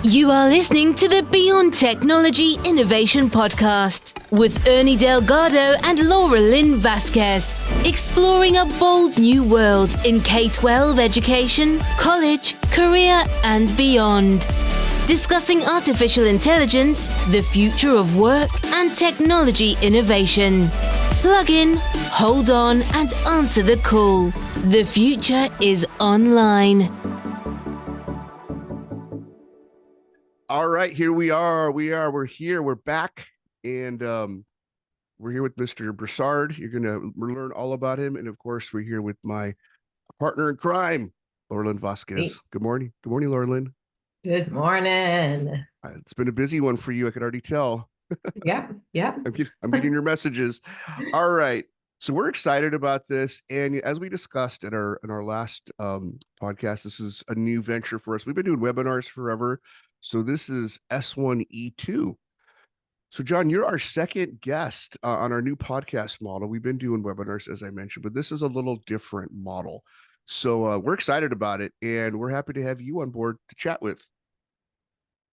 You are listening to the Beyond Technology Innovation Podcast with Ernie Delgado and Laura Lynn Vasquez, exploring a bold new world in K-12 education, college, career, and beyond. Discussing artificial intelligence, the future of work, and technology innovation. Plug in, hold on, and answer the call. The future is online. All right, here we are. We're here. We're back, and we're here with Mr. Broussard. You're gonna learn all about him, and of course, we're here with my partner in crime, Laura Lynn Vasquez. Hey. Good morning. Good morning, Laura Lynn. Good morning. It's been a busy one for you. I can already tell. Yep. I'm getting your messages. All right. So we're excited about this, and as we discussed in our last podcast, this is a new venture for us. We've been doing webinars forever. So this is S1E2. So John, you're our second guest on our new podcast model. We've been doing webinars, as I mentioned, but this is a little different model. So we're excited about it, and we're happy to have you on board to chat with.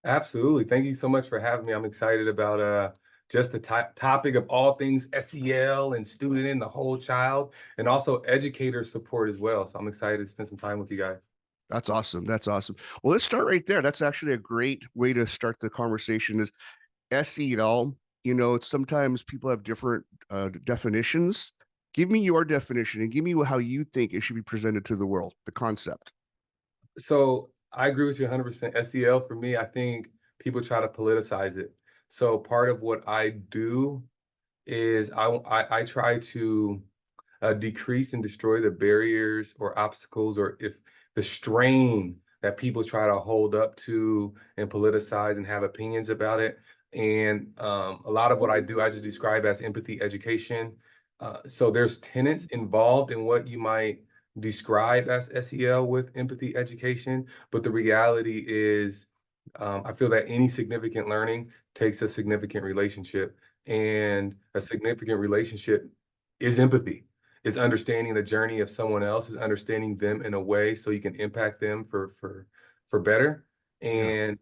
Absolutely. Thank you so much for having me. I'm excited about just the topic of all things SEL and student and the whole child, and also educator support as well. So I'm excited to spend some time with you guys. That's awesome. That's awesome. Well, let's start right there. That's actually a great way to start the conversation is SEL. You know, sometimes people have different definitions. Give me your definition and give me how you think it should be presented to the world, the concept. So I agree with you 100%. SEL, for me, I think people try to politicize it. So part of what I do is I try to decrease and destroy the barriers or obstacles, or if the strain that people try to hold up to and politicize and have opinions about it. And a lot of what I do, I just describe as empathy education. So there's tenets involved in what you might describe as SEL with empathy education, but the reality is I feel that any significant learning takes a significant relationship, and a significant relationship is empathy. Is understanding the journey of someone else, is understanding them in a way so you can impact them for better. And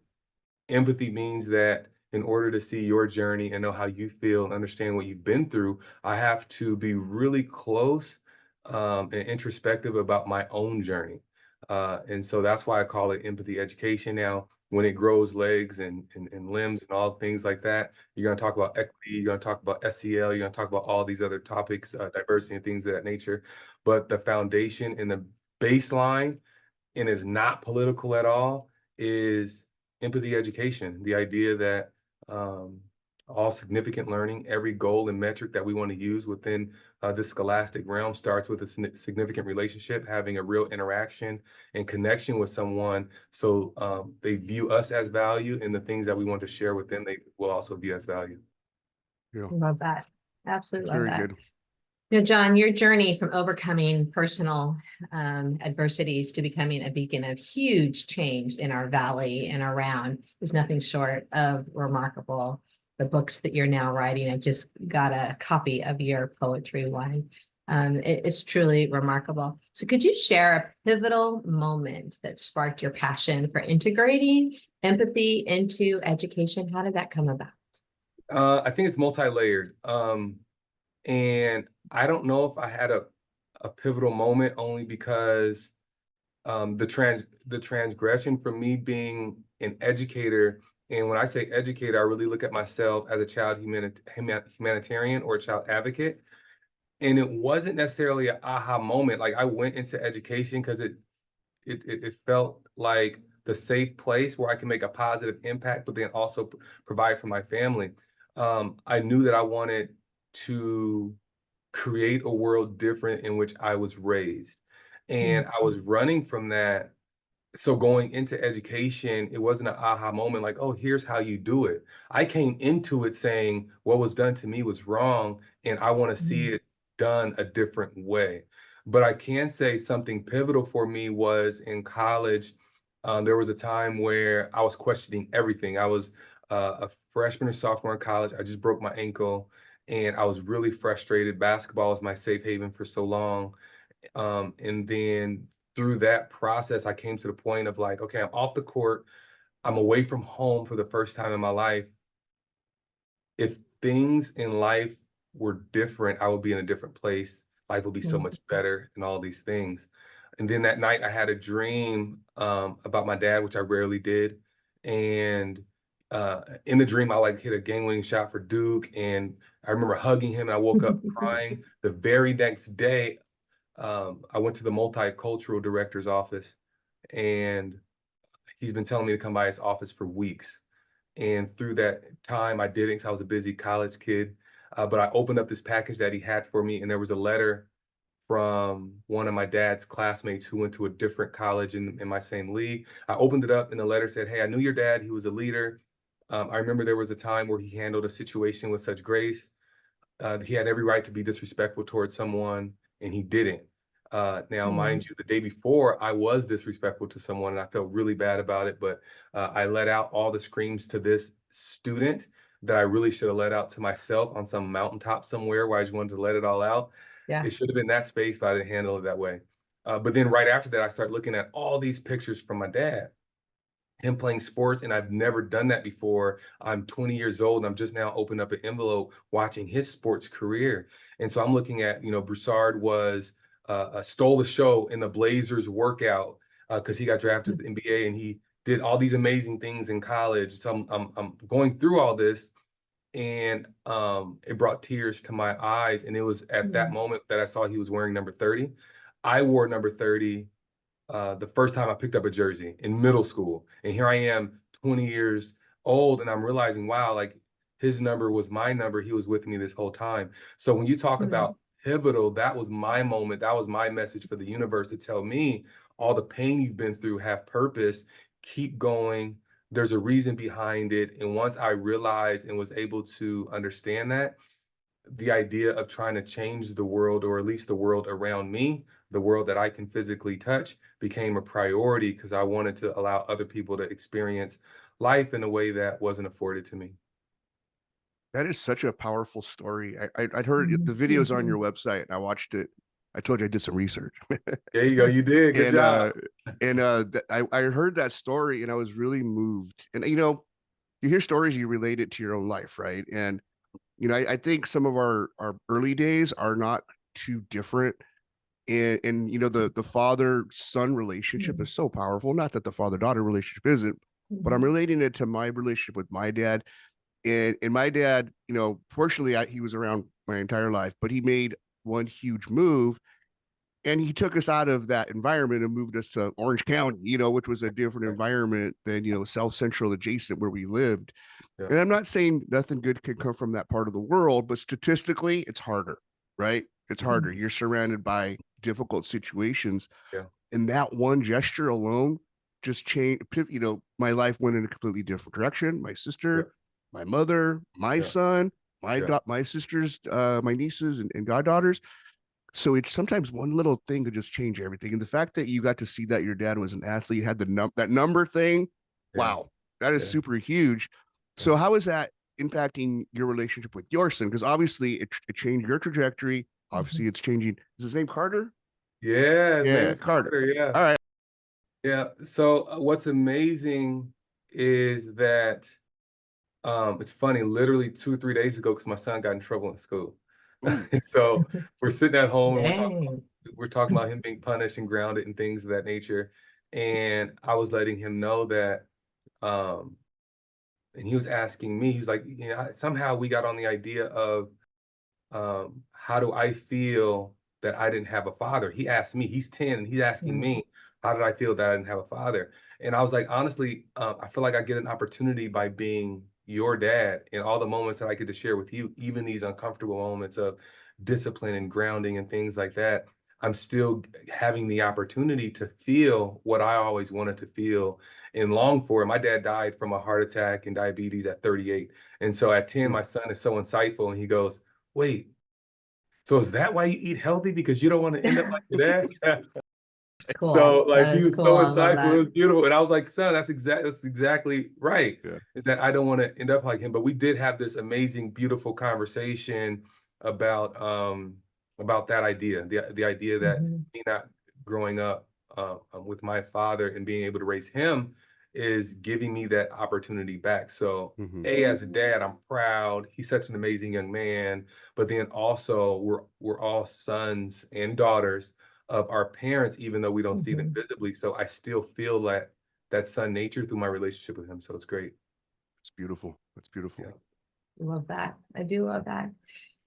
empathy means that in order to see your journey and know how you feel and understand what you've been through, I have to be really close and introspective about my own journey. And so that's why I call it empathy education. Now, when it grows legs and limbs and all things like that, you're going to talk about equity, you're going to talk about SEL, you're going to talk about all these other topics, diversity and things of that nature. But the foundation and the baseline, and is not political at all, is empathy education. The idea that all significant learning, every goal and metric that we want to use within the scholastic realm starts with a significant relationship, having a real interaction and connection with someone. So they view us as value, and the things that we want to share with them, they will also view as value. Yeah. Love that. Absolutely love Very that. good. You know, John, your journey from overcoming personal adversities to becoming a beacon of huge change in our valley and around is nothing short of remarkable. The books that you're now writing, I just got a copy of your poetry one. It's truly remarkable. So could you share a pivotal moment that sparked your passion for integrating empathy into education? How did that come about? I think it's multi-layered. And I don't know if I had a pivotal moment, only because the transgression for me being an educator. And when I say educator, I really look at myself as a child humanitarian or a child advocate. And it wasn't necessarily an aha moment. Like, I went into education because it felt like the safe place where I can make a positive impact, but then also provide for my family. I knew that I wanted to create a world different in which I was raised. And I was running from that. So going into education, it wasn't an aha moment like, oh, here's how you do it. I came into it saying what was done to me was wrong, and I want to see it done a different way. But I can say something pivotal for me was in college. There was a time where I was questioning everything. I was a freshman or sophomore in college. I just broke my ankle, and I was really frustrated. Basketball was my safe haven for so long. And then through that process, I came to the point of like, okay, I'm off the court. I'm away from home for the first time in my life. If things in life were different, I would be in a different place. Life would be so much better and all these things. And then that night I had a dream about my dad, which I rarely did. And in the dream, I like hit a game-winning shot for Duke. And I remember hugging him and I woke up crying. The very next day, I went to the multicultural director's office, and he's been telling me to come by his office for weeks. And through that time, I didn't, because I was a busy college kid. But I opened up this package that he had for me, and there was a letter from one of my dad's classmates who went to a different college in my same league. I opened it up, and the letter said, "Hey, I knew your dad. He was a leader. I remember there was a time where he handled a situation with such grace. He had every right to be disrespectful towards someone, and he didn't. Now, mind you, the day before, I was disrespectful to someone, and I felt really bad about it. But I let out all the screams to this student that I really should have let out to myself on some mountaintop somewhere where I just wanted to let it all out. Yeah. It should have been that space, but I didn't handle it that way. But then right after that, I started looking at all these pictures from my dad, him playing sports, and I've never done that before. I'm 20 years old, and I'm just now opening up an envelope watching his sports career. And so I'm looking at, Broussard was stole the show in the Blazers workout because he got drafted to the NBA, and he did all these amazing things in college. So I'm going through all this, and it brought tears to my eyes. And it was at that moment that I saw he was wearing number 30. I wore number 30 the first time I picked up a jersey in middle school. And here I am 20 years old, and I'm realizing, wow, like his number was my number. He was with me this whole time. So when you talk about pivotal, that was my moment. That was my message for the universe to tell me all the pain you've been through have purpose. Keep going. There's a reason behind it. And once I realized and was able to understand that, the idea of trying to change the world, or at least the world around me, the world that I can physically touch, became a priority because I wanted to allow other people to experience life in a way that wasn't afforded to me. That is such a powerful story. I'd heard the videos on your website, and I watched it. I told you I did some research. There you go. You did. Good job. I heard that story, and I was really moved. And you hear stories, you relate it to your own life, right? And I think some of our early days are not too different. And the father-son relationship is so powerful. Not that the father-daughter relationship isn't, but I'm relating it to my relationship with my dad. And my dad, fortunately, he was around my entire life, but he made one huge move, and he took us out of that environment and moved us to Orange County, which was a different environment than, South Central adjacent where we lived. Yeah. And I'm not saying nothing good can come from that part of the world, but statistically, it's harder, right? It's harder. You're surrounded by difficult situations. Yeah. And that one gesture alone just changed, my life went in a completely different direction. My sister, my mother, my son, my sisters, my nieces and goddaughters. So it's sometimes one little thing could just change everything. And the fact that you got to see that your dad was an athlete, had that number thing, wow, that is super huge. So how is that impacting your relationship with your son? Because obviously it changed your trajectory. Obviously it's changing. Is his name Carter? Yeah, his name is Carter. Yeah. All right. Yeah. So what's amazing is that it's funny, literally 2 or 3 days ago, because my son got in trouble in school. So we're sitting at home and we're talking about him being punished and grounded and things of that nature. And I was letting him know that, and he was asking me, he's like, somehow we got on the idea of how do I feel that I didn't have a father? He asked me, he's 10, and he's asking me, how did I feel that I didn't have a father? And I was like, honestly, I feel like I get an opportunity by being your dad, and all the moments that I get to share with you, even these uncomfortable moments of discipline and grounding and things like that. I'm still having the opportunity to feel what I always wanted to feel and long for. My dad died from a heart attack and diabetes at 38. And so at 10, my son is so insightful, and he goes, wait, so is that why you eat healthy? Because you don't want to end up like your dad? Cool. So like That he is was cool. so I love insightful. It that. was beautiful. And I was like, son, that's exactly right. Yeah. Is that I don't want to end up like him. But we did have this amazing, beautiful conversation about that idea. The idea that me not growing up with my father and being able to raise him is giving me that opportunity back. So Mhm. as a dad, I'm proud. He's such an amazing young man. But then also we're all sons and daughters of our parents, even though we don't see them Mhm. visibly. So I still feel that son nature through my relationship with him. So it's great. It's beautiful. It's beautiful. Yeah. Love that. I do love that.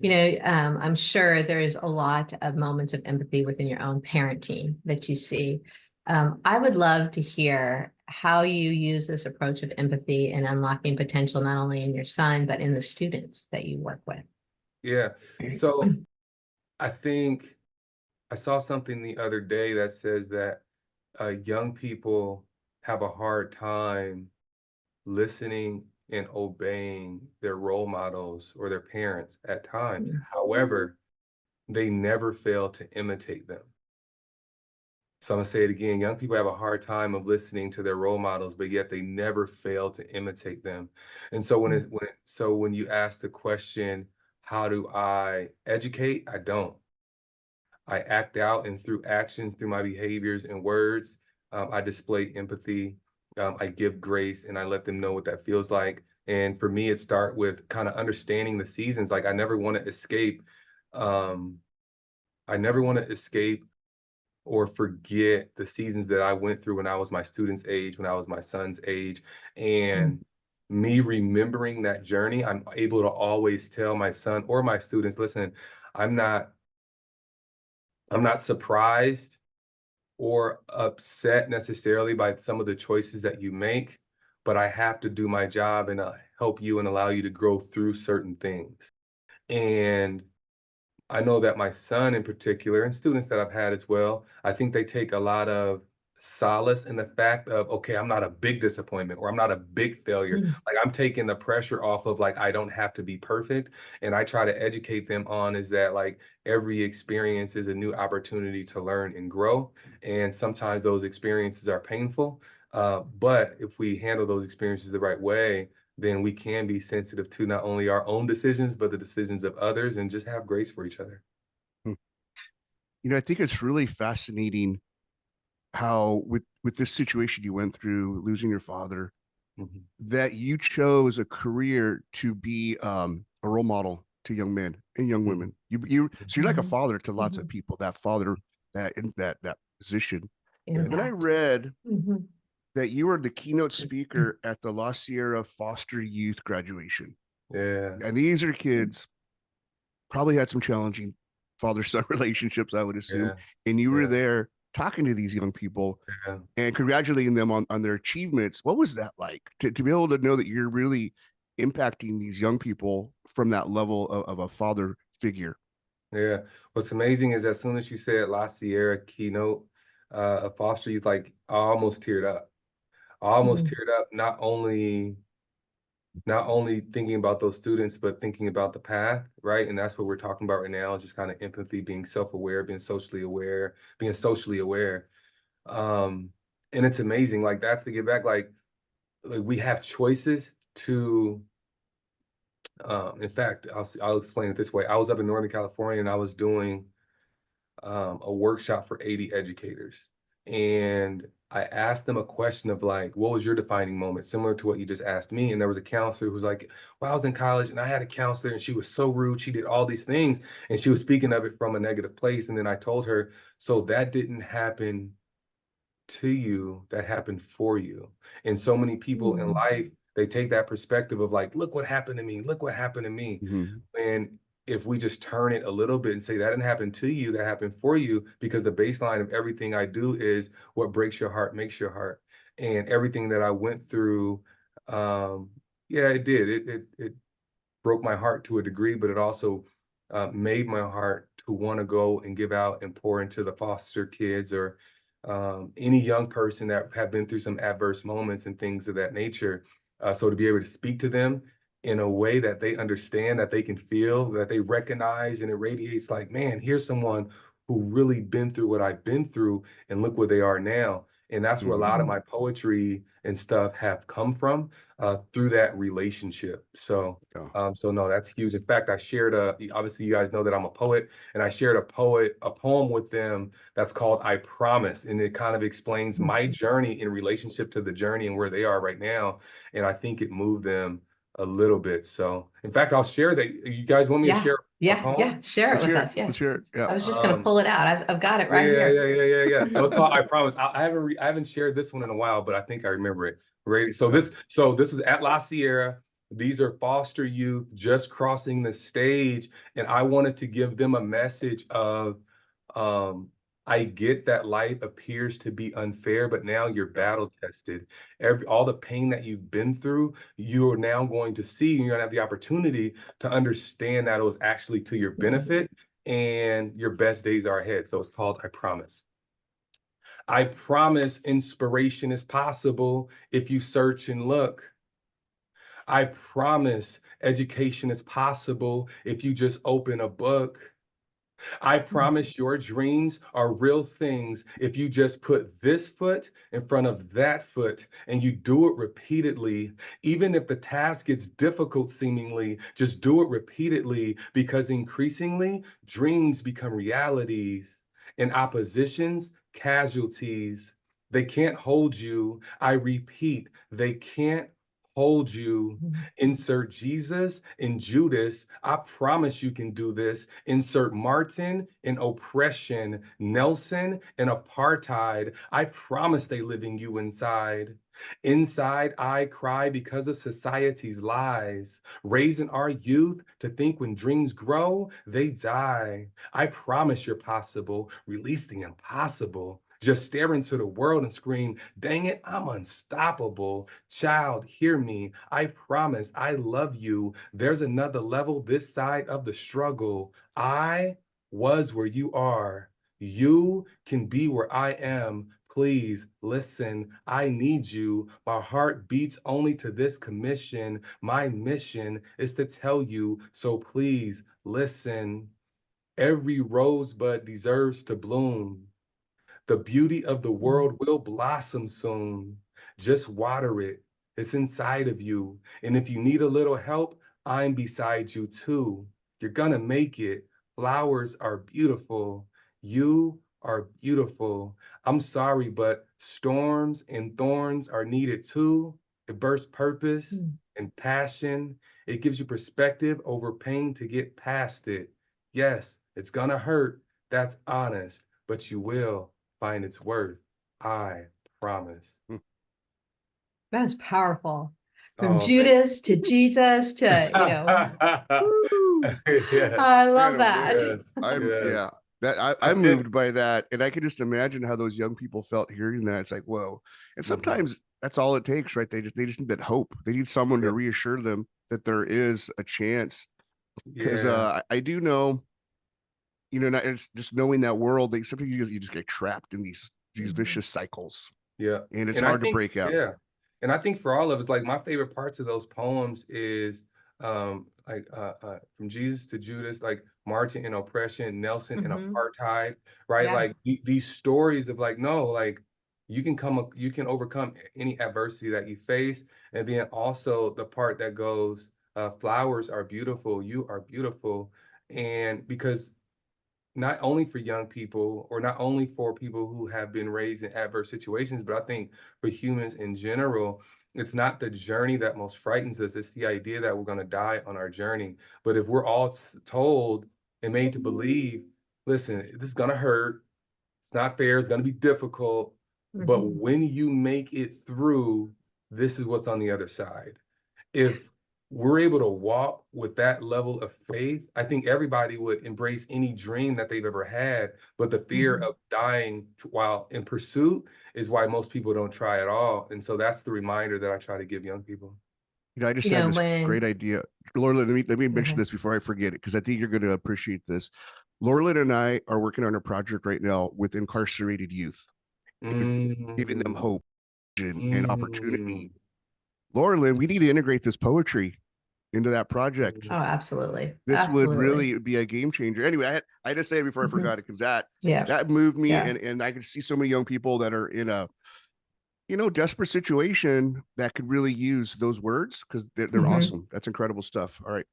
I'm sure there is a lot of moments of empathy within your own parenting that you see. I would love to hear how you use this approach of empathy and unlocking potential, not only in your son, but in the students that you work with. Yeah. So I think I saw something the other day that says that young people have a hard time listening and obeying their role models or their parents at times. Mm. However, they never fail to imitate them. So I'm gonna say it again. Young people have a hard time of listening to their role models, but yet they never fail to imitate them. And so when you ask the question, how do I educate? I don't. I act out, and through actions, through my behaviors and words, I display empathy. I give grace, and I let them know what that feels like. And for me, it start with kind of understanding the seasons. Like I never want to escape. Um, I never want to escape or forget the seasons that I went through when I was my student's age, when I was my son's age, Mm. and me remembering that journey. I'm able to always tell my son or my students, listen, I'm not I'm not surprised or upset necessarily by some of the choices that you make, but I have to do my job and help you and allow you to grow through certain things. And I know that my son in particular, and students that I've had as well, I think they take a lot of solace in the fact of, okay, I'm not a big disappointment or I'm not a big failure. Mm. Like I'm taking the pressure off of like, I don't have to be perfect. And I try to educate them on is that like every experience is a new opportunity to learn and grow. And sometimes those experiences are painful. But if we handle those experiences the right way, then we can be sensitive to not only our own decisions, but the decisions of others and just have grace for each other. Hmm. I think it's really fascinating how with this situation you went through, losing your father, Mhm. that you chose a career to be a role model to young men and young Mhm. women. So you're like a Mhm. father to lots of Mhm. people. That father, that position. Yeah. And then I Impact. read Mhm. that you were the keynote speaker at the La Sierra Foster Youth graduation. Yeah. And these are kids probably had some challenging father-son relationships, I would assume. Yeah. And you were Yeah. there talking to these young people Yeah. and congratulating them on their achievements. What was that like to be able to know that you're really impacting these young people from that level of a father figure? Yeah. What's amazing is as soon as you said La Sierra keynote, of Foster Youth, like I almost teared up. I almost Mhm. teared up, not only thinking about those students, but thinking about the path, right? And that's what we're talking about right now, is just kind of empathy, being self-aware, being socially aware, being socially aware. Um, and it's amazing, like that's to get back, like we have choices to, in fact, I'll explain it this way. I was up in Northern California and I was doing a workshop for 80 educators. And I asked them a question of like, what was your defining moment? Similar to what you just asked me. And there was a counselor who was like, well, I was in college and I had a counselor and she was so rude. She did all these things and she was speaking of it from a negative place. And then I told her, so that didn't happen to you, that happened for you. And so many people in Mhm. life, they take that perspective of like, look what happened to me, look what happened to me. Mhm. And if we just turn it a little bit and say that didn't happen to you, that happened for you, because the baseline of everything I do is what breaks your heart makes your heart. And everything that I went through, um, yeah, it did. It broke my heart to a degree, but it also made my heart to want to go and give out and pour into the foster kids or any young person that have been through some adverse moments and things of that nature. So to be able to speak to them in a way that they understand, that they can feel, that they recognize, and it radiates like, man, here's someone who really been through what I've been through, and look where they are now. And that's where a lot of my poetry and stuff have come from, through that relationship. So, so no, that's huge. In fact, I shared obviously you guys know that I'm a poet, and I shared a poem with them that's called I Promise. And it kind of explains my journey in relationship to the journey and where they are right now. And I think it moved them a little bit. So in fact, I'll share that. You guys want me to share a poem? Yeah. Share it with us. Yes. Let's hear it. Yeah. I was just going to pull it out. I've got it right here. Yeah. So it's called I Promise. I haven't shared this one in a while, but I think I remember it. Right. So this is at La Sierra. These are foster youth just crossing the stage, and I wanted to give them a message of, I get that life appears to be unfair, but now you're battle tested. All the pain that you've been through, you are now going to see, and you're gonna have the opportunity to understand that it was actually to your benefit, and your best days are ahead. So it's called I Promise. I promise inspiration is possible if you search and look. I promise education is possible if you just open a book. I promise your dreams are real things if you just put this foot in front of that foot and you do it repeatedly. Even if the task gets difficult seemingly, just do it repeatedly, because increasingly dreams become realities and oppositions casualties. They can't hold you. I repeat, they can't hold you. Insert Jesus and Judas. I promise you can do this. Insert Martin in oppression, Nelson in apartheid. I promise they live in you inside. Inside, I cry because of society's lies, raising our youth to think when dreams grow, they die. I promise you're possible. Release the impossible. Just stare into the world and scream, dang it, I'm unstoppable. Child, hear me. I promise I love you. There's another level this side of the struggle. I was where you are. You can be where I am. Please listen. I need you. My heart beats only to this commission. My mission is to tell you, so please listen. Every rosebud deserves to bloom. The beauty of the world will blossom soon. Just water it. It's inside of you. And if you need a little help, I'm beside you too. You're gonna make it. Flowers are beautiful. You are beautiful. I'm sorry, but storms and thorns are needed too. It bursts purpose and passion. It gives you perspective over pain to get past it. Yes, it's gonna hurt. That's honest, but you will find its worth. I promise. That is powerful. From Judas to Jesus to, I love that. I'm moved by that. And I can just imagine how those young people felt hearing that. It's like, whoa. And sometimes that's all it takes, right? They just need that hope. They need someone to reassure them that there is a chance. Because I do know, it's just knowing that world, sometimes you just get trapped in these vicious cycles. Yeah. And it's hard to break out. Yeah. And I think for all of us, like my favorite parts of those poems is from Jesus to Judas, like Martin in oppression, Nelson in apartheid, right? Like these stories of like, no, like you can overcome any adversity that you face. And then also the part that goes, flowers are beautiful, you are beautiful. And because not only for young people or not only for people who have been raised in adverse situations, but I think for humans in general, it's not the journey that most frightens us. It's the idea that we're going to die on our journey. But if we're all told and made to believe, listen, this is going to hurt. It's not fair. It's going to be difficult. But when you make it through, this is what's on the other side. If we're able to walk with that level of faith, I think everybody would embrace any dream that they've ever had. But the fear of dying while in pursuit is why most people don't try at all. And so that's the reminder that I try to give young people. I just had this great idea. Laura, let me mention this before I forget it, because I think you're going to appreciate this. Laura and I are working on a project right now with incarcerated youth, giving them hope and opportunity. Laura, we need to integrate this poetry into that project. Oh, absolutely. This would Absolutely. really be a game changer. Anyway, I had to say it before I forgot it, because that moved me, and I could see so many young people that are in a desperate situation that could really use those words, because they're awesome. That's incredible stuff. All right.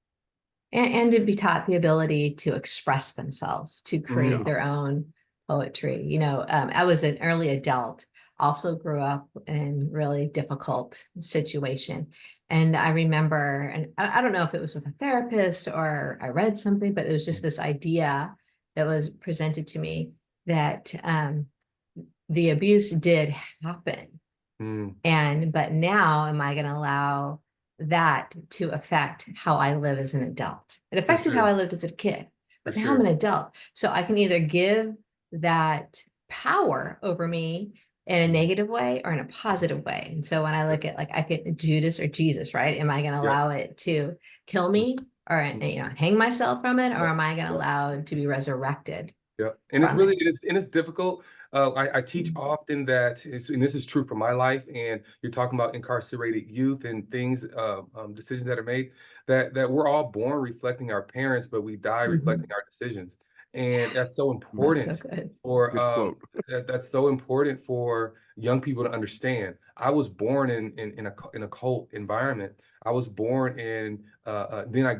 And to be taught the ability to express themselves, to create their own poetry. I was an early adult, also grew up in really difficult situation. And I remember, and I don't know if it was with a therapist or I read something, but it was just this idea that was presented to me that the abuse did happen. But now am I going to allow that to affect how I live as an adult? It affected how I lived as a kid, but now I'm an adult. So I can either give that power over me in a negative way or in a positive way. And so when I look at, like, I get Judas or Jesus, right? Am I going to allow it to kill me or, hang myself from it? Or am I going to allow it to be resurrected? Yeah, and it's difficult. I teach often that, and this is true for my life, and you're talking about incarcerated youth and things, decisions that are made, that we're all born reflecting our parents, but we die reflecting our decisions. And that's so important That's so good. for Good quote. that's so important for young people to understand. I was born in a cult environment. I was born in then I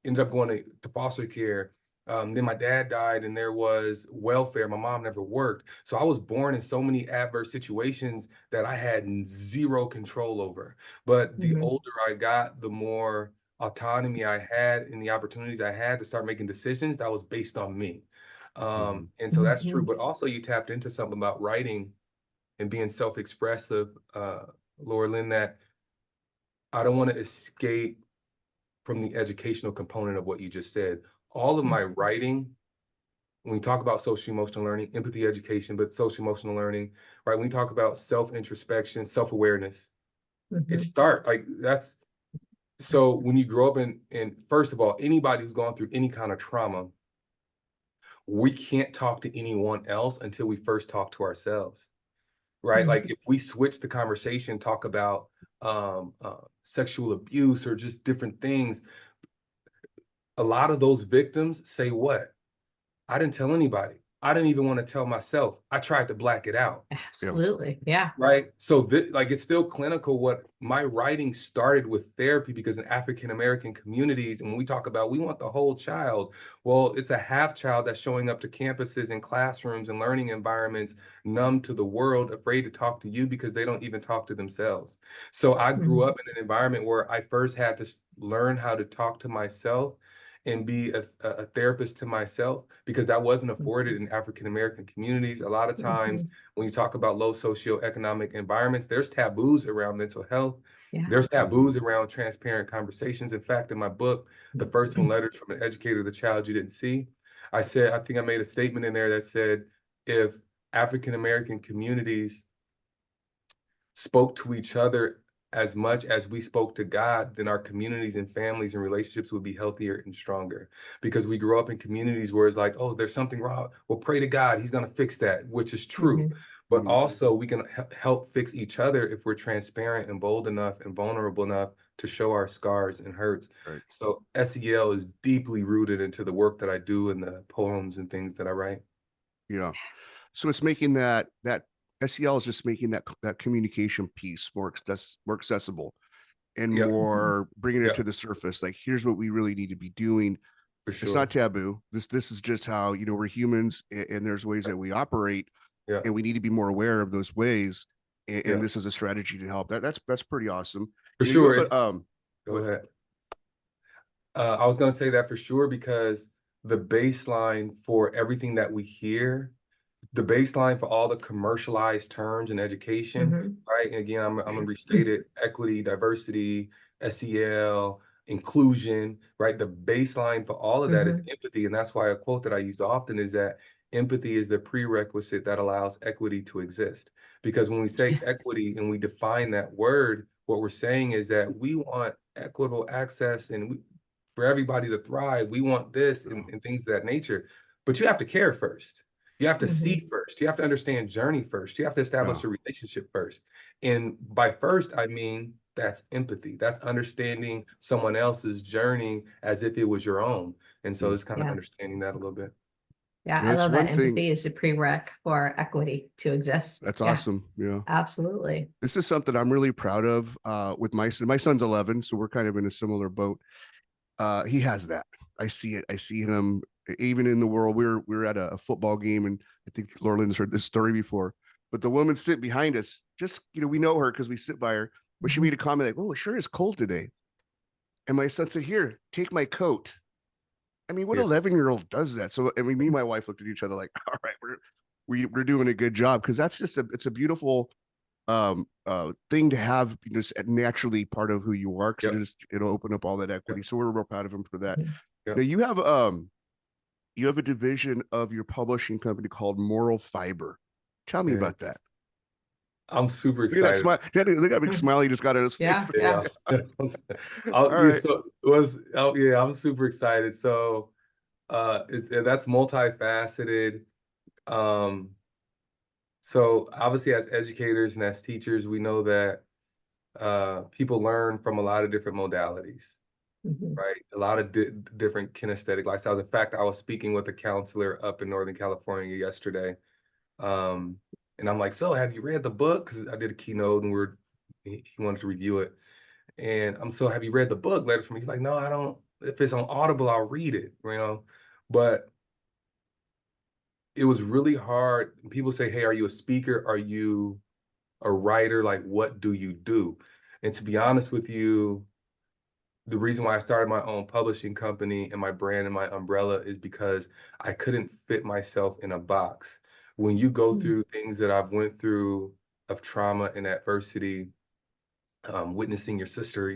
ended up going to foster care. Then my dad died and there was welfare. My mom never worked. So I was born in so many adverse situations that I had zero control over. But the older I got, the more autonomy I had and the opportunities I had to start making decisions that was based on me. And so that's true. But also you tapped into something about writing and being self-expressive, Laura Lynn, that I don't want to escape from the educational component of what you just said. All of my writing, when we talk about social emotional learning, empathy education, but social emotional learning, right? When we talk about self-introspection, self-awareness, so when you grow up in first of all, anybody who's gone through any kind of trauma, we can't talk to anyone else until we first talk to ourselves, right? Like if we switch the conversation, talk about sexual abuse or just different things, a lot of those victims say what? I didn't tell anybody. I didn't even want to tell myself. I tried to black it out. Absolutely. Yeah. Right. So it's still clinical. What my writing started with therapy, because in African-American communities, and when we talk about, we want the whole child. Well, it's a half child that's showing up to campuses and classrooms and learning environments, numb to the world, afraid to talk to you because they don't even talk to themselves. So I grew up in an environment where I first had to learn how to talk to myself and be a therapist to myself, because that wasn't afforded in African-American communities. A lot of times when you talk about low socioeconomic environments, there's taboos around mental health. There's taboos around transparent conversations. In fact, in my book, the first one, Letters from an Educator to the Child You Didn't See, I think I made a statement in there that said, if African-American communities spoke to each other as much as we spoke to God, then our communities and families and relationships would be healthier and stronger. Because we grew up in communities where it's like, oh, there's something wrong. Well, pray to God, he's going to fix that, which is true. But also we can help fix each other if we're transparent and bold enough and vulnerable enough to show our scars and hurts. Right. So SEL is deeply rooted into the work that I do and the poems and things that I write. Yeah. So it's making that SEL is just making that communication piece more accessible and more bringing it to the surface. Like, here's what we really need to be doing. For sure. It's not taboo. This is just how, we're humans, and there's ways that we operate, and we need to be more aware of those ways. And this is a strategy to help. That's pretty awesome. For sure. Go ahead. I was going to say that for sure, because the baseline for everything that we hear, the baseline for all the commercialized terms in education, right? And again, I'm going to restate it: equity, diversity, SEL, inclusion, right? The baseline for all of that is empathy. And that's why a quote that I use often is that empathy is the prerequisite that allows equity to exist. Because when we say equity and we define that word, what we're saying is that we want equitable access and for everybody to thrive. We want this and things of that nature. But you have to care first. You have to see first. You have to understand journey first. You have to establish a relationship first. And by first, I mean That's empathy. That's understanding someone else's journey as if it was your own. And so it's kind of Yeah. understanding that a little bit. Yeah, You know, I it's love that. one thing. Empathy is a prereq for equity to exist. That's Yeah, awesome. Yeah. absolutely. This is something I'm really proud of with my son. My son's 11, so we're kind of in a similar boat. He has that. I see it. I see him even in the world. We were at a football game, and I think Laura Lynn's heard this story before. But the woman sitting behind us, just we know her because we sit by her. But she made a comment like, "Oh, it sure is cold today." And my son said, "Here, take my coat." I mean, what Yeah. 11-year-old does that? So, I mean, me and my wife looked at each other like, "All right, we're doing a good job," because that's just it's a beautiful thing to have, just naturally part of who you are, because Yep. it'll open up all that equity. Yep. So we're real proud of him for that. Yep. Now you have a division of your publishing company called Moral Fiber. Tell me Yeah. about that. I'm super Look at that excited. smile. Look at that big smile he just got on his face. Yeah, Yeah. All Yeah, right. so yeah, I'm super excited. So that's multifaceted. Um, so obviously as educators and as teachers, we know that people learn from a lot of different modalities, Mhm. right? A lot of different kinesthetic lifestyles. In fact, I was speaking with a counselor up in Northern California yesterday. Um, and I'm like, so have you read the book? Because I did a keynote and he wanted to review it. And I'm so, have you read the book, Letters from Me? He's like, no, I don't. If it's on Audible, I'll read it, you know? But it was really hard. People say, hey, are you a speaker? Are you a writer? Like, what do you do? And to be honest with you, the reason why I started my own publishing company and my brand and my umbrella is because I couldn't fit myself in a box. When you go Mhm. through things that I've went through of trauma and adversity, witnessing your sister,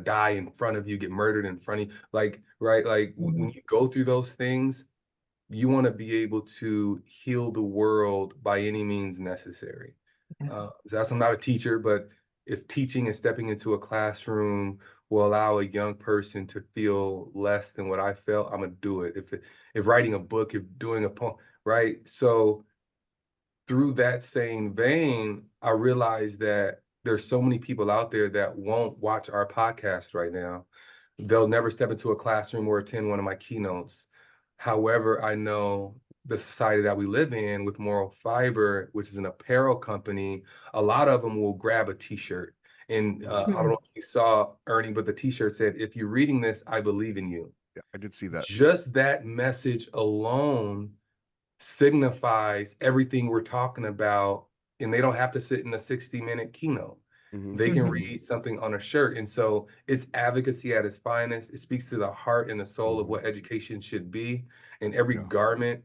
die in front of you, get murdered in front of you, like, right? Like when you go through those things, you want to be able to heal the world by any means necessary. Yeah. So that's, I'm not a teacher, but if teaching and stepping into a classroom will allow a young person to feel less than what I felt, I'm gonna do it. If writing a book, if doing a poem, right? So through that same vein, I realized that there's so many people out there that won't watch our podcast right now. They'll never step into a classroom or attend one of my keynotes. However, I know the society that we live in with Moral Fiber, which is an apparel company, a lot of them will grab a t-shirt. And I don't know if you saw, Ernie, but the t-shirt said, if you're reading this, I believe in you. Yeah, I did see that. Just that message alone signifies everything we're talking about, and they don't have to sit in a 60-minute keynote. They can read something on a shirt. And so it's advocacy at its finest. It speaks to the heart and the soul of what education should be. And every Yeah. garment,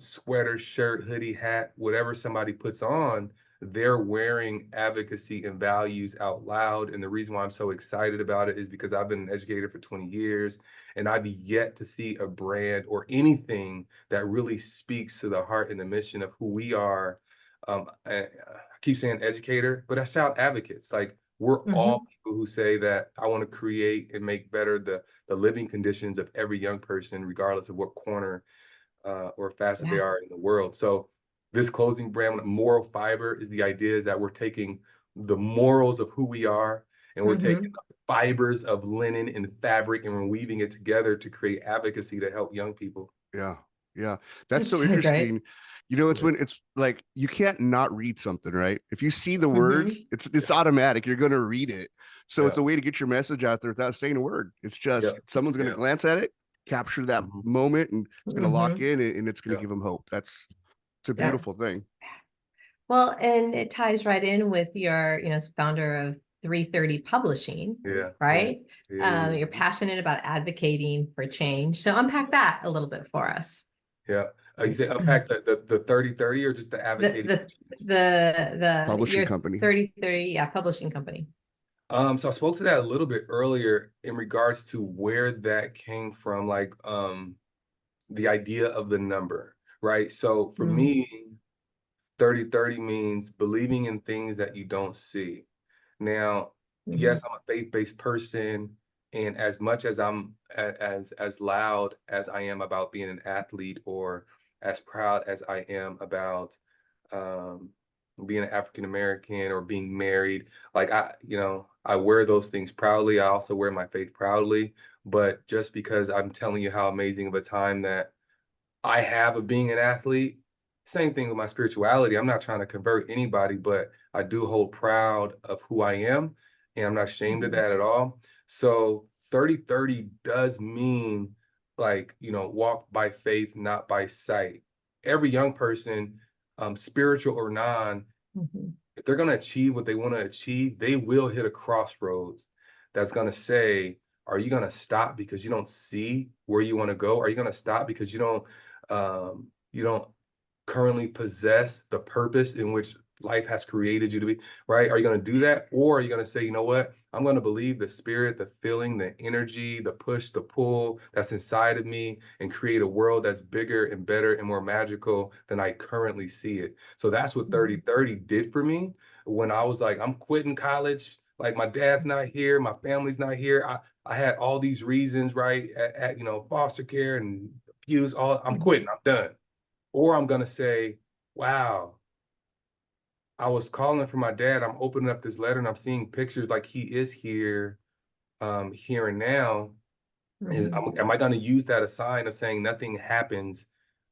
sweater, shirt, hoodie, hat, whatever somebody puts on, they're wearing advocacy and values out loud. And the reason why I'm so excited about it is because I've been an educator for 20 years, and I've yet to see a brand or anything that really speaks to the heart and the mission of who we are. I keep saying educator, but that's child advocates. Like, we're all people who say that I want to create and make better the living conditions of every young person, regardless of what corner or facet they Yeah. are in the world. So this clothing brand, Moral Fiber, is the idea is that we're taking the morals of who we are, and we're taking the fibers of linen and fabric, and we're weaving it together to create advocacy to help young people. Yeah. Yeah. That's It's so so great. interesting. It's Yeah. when it's like you can't not read something, right? If you see the Mhm. words, it's automatic. You're going to read it. So it's Yeah. a way to get your message out there without saying a word. It's just Yeah. someone's going to Yeah. glance at it, capture that Mhm. moment, and it's going to lock Mhm. in, and it's going to Yeah. give them hope. It's a Yeah. beautiful thing. Well, and it ties right in with your, founder of 330 Publishing, Yeah. right? Yeah. You're passionate about advocating for change. So unpack that a little bit for us. Yeah. You say unpack the 30/30 or just the The advocating? the Publishing your company. 30/30, yeah, publishing company. So I spoke to that a little bit earlier in regards to where that came from, like the idea of the number, right? So for me, 30/30 means believing in things that you don't see. Now, yes, I'm a faith-based person, and as much as I'm as loud as I am about being an athlete, or as proud as I am about um, being an African American or being married. Like I wear those things proudly. I also wear my faith proudly. But just because I'm telling you how amazing of a time that I have of being an athlete, same thing with my spirituality. I'm not trying to convert anybody, but I do hold proud of who I am, and I'm not ashamed of that at all. So 30-30 does mean, like, walk by faith, not by sight. Every young person, spiritual or non, Mhm. if they're going to achieve what they want to achieve, they will hit a crossroads that's going to say, are you going to stop because you don't see where you want to go? Are you going to stop because you don't currently possess the purpose in which life has created you to be, right? Are you going to do that? Or are you going to say, you know what? I'm going to believe the spirit, the feeling, the energy, the push, the pull that's inside of me and create a world that's bigger and better and more magical than I currently see it. So that's what 30-30 did for me when I was like, I'm quitting college. Like my dad's not here, my family's not here. I had all these reasons, right? At foster care and abuse, I'm quitting, I'm done. Or I'm gonna say, wow, I was calling for my dad. I'm opening up this letter and I'm seeing pictures like he is here, here and now. Am I going to use that as a sign of saying nothing happens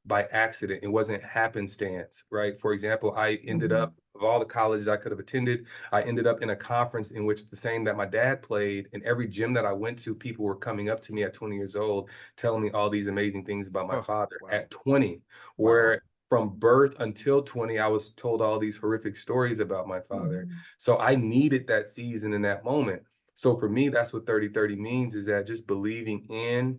by accident? It wasn't happenstance, right? For example, I ended up, of all the colleges I could have attended, I ended up in a conference in which the same that my dad played, and every gym that I went to, people were coming up to me at 20 years old, telling me all these amazing things about my Oh, father wow. at 20, Wow. where from birth until 20, I was told all these horrific stories about my father. So I needed that season in that moment. So for me, that's what 30-30 means, is that just believing in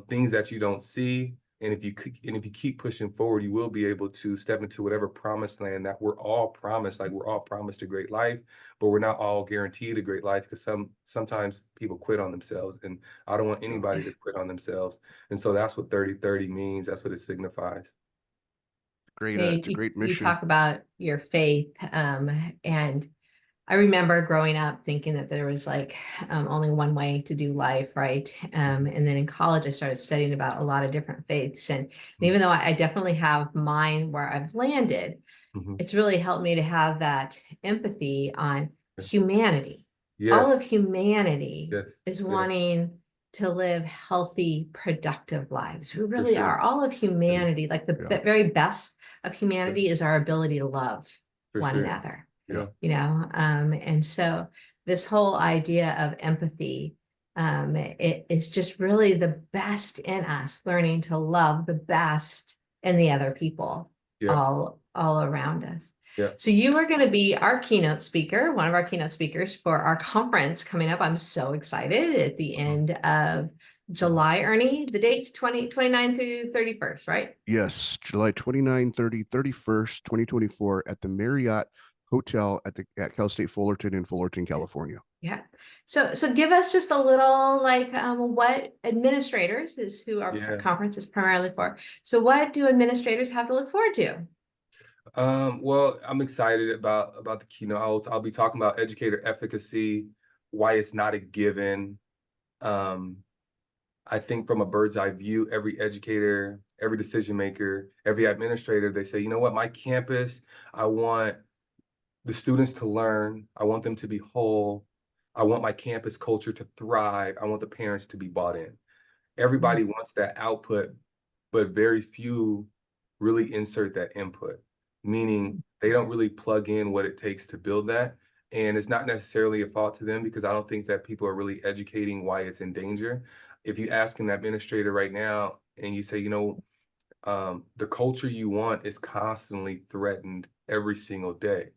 things that you don't see. And if you keep pushing forward, you will be able to step into whatever promised land that we're all promised. Like we're all promised a great life, but we're not all guaranteed a great life, because sometimes people quit on themselves. And I don't want anybody to quit on themselves. And so that's what 30-30 means. That's what it signifies. Great. Yeah, It's a great you mission. talk about your faith, and I remember growing up thinking that there was like only one way to do life, right? And then in college, I started studying about a lot of different faiths, and even though I definitely have mine where I've landed, Mhm. it's really helped me to have that empathy on humanity. All Yes, of humanity yes, is yes, wanting to live healthy, productive lives. We for really are. sure. All of humanity, like the Yeah. very best of Yeah, humanity, is our ability to love for one sure. another. Yeah. And so this whole idea of empathy, it is just really the best in us, learning to love the best in the other people Yeah, all around us. yeah. So you are going to be our keynote speaker, one of our keynote speakers for our conference coming up. I'm so excited at the end of July, Ernie. The date's 29 through 31st, right? Yes, July 29, 30, 31st, 2024 at the Marriott Hotel at Cal State Fullerton in Fullerton, California. Yeah. So give us just a little like what administrators is who our Yeah. conference is primarily for. So what do administrators have to look forward to? Well, I'm excited about the keynote. I'll be talking about educator efficacy, why it's not a given. Um, I think from a bird's eye view, every educator, every decision maker, every administrator, they say, you know what, my campus, I want the students to learn. I want them to be whole. I want my campus culture to thrive. I want the parents to be bought in. Everybody wants that output, but very few really insert that input, meaning they don't really plug in what it takes to build that. And it's not necessarily a fault to them, because I don't think that people are really educating why it's in danger. If you ask an administrator right now and you say, the culture you want is constantly threatened every single day,